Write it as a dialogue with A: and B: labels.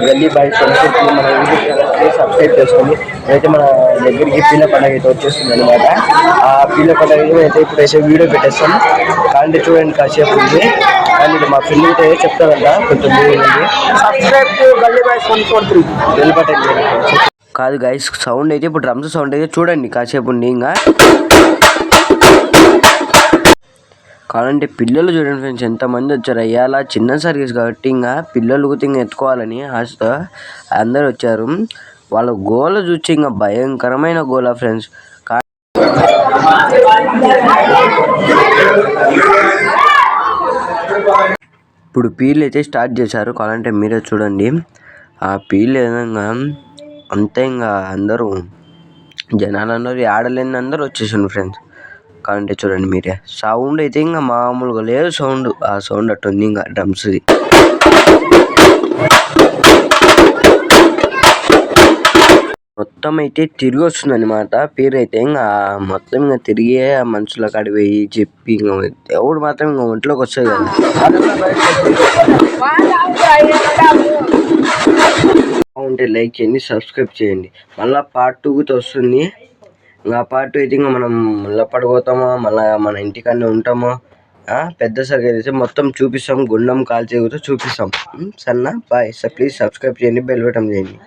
A: గల్లీ బాయ్స్ మన YouTube subscribe చేసుకోండి. అయితే మన దగ్గరికి పీల పండుగ అయితే వచ్చేస్తుంది అనమాట. ఆ పీల పండుగ అయితే ఇప్పుడైతే వీడియో పెట్టేస్తాం కానీ చూడండి కాసేపు ఉంది. కానీ మా ఫ్రెండ్ అయితే చెప్తారంట కొంచెం సబ్స్క్రైబ్ టు గల్లీ బాయ్స్ 143 బెల్ బటన్ కాదు గైస్. సౌండ్ అయితే ఇప్పుడు డ్రమ్స్ సౌండ్ అయితే చూడండి కాసేపు ఉంది. ఇంకా కావాలంటే పిల్లలు చూడండి ఫ్రెండ్స్ ఎంతమంది వచ్చారు. అయ్యాల చిన్న సర్వీస్ కాబట్టి ఇంకా పిల్లలు ఇంకా ఎత్తుకోవాలని ఆశతో అందరు వచ్చారు. వాళ్ళ గోల చూసి ఇంకా భయంకరమైన గోల ఫ్రెండ్స్. ఇప్పుడు పీర్లు అయితే స్టార్ట్ చేశారు. కావాలంటే మీరే చూడండి. ఆ పీర్లు ఏదైనా అంతే ఇంకా అందరూ జనాలందరూ ఆడలేని అందరూ వచ్చేసారు ఫ్రెండ్స్. కావాలంటే చూడండి మీరే. సౌండ్ అయితే ఇంకా మామూలుగా లేదు సౌండ్. ఆ సౌండ్ అట్టుంది ఇంకా డ్రమ్స్ది. మొత్తం అయితే తిరిగి వస్తుంది అనమాట. పేరు అయితే ఇంకా మొత్తం ఇంకా తిరిగి మనుషుల కాడికి పోయి చెప్పి ఇంకా దేవుడు మాత్రం ఇంకా ఒంట్లోకి వస్తుంది కదా. బాగుంటే లైక్ చేయండి, సబ్స్క్రైబ్ చేయండి. మళ్ళీ పార్ట్ 2 వస్తుంది. ఇంకా పార్ట్ 2 అయితే ఇంకా మనం మళ్ళీ పడిపోతామో మళ్ళీ మన ఇంటికాడనే ఉంటామో పెద్ద సర్గతి అయితే మొత్తం చూపిస్తాం. గుండం కాల్చేగుతో చూపిస్తాం. సరేనా? బాయ్. ప్లీజ్ సబ్స్క్రైబ్ చేయండి, బెల్ బటన్ చేయండి.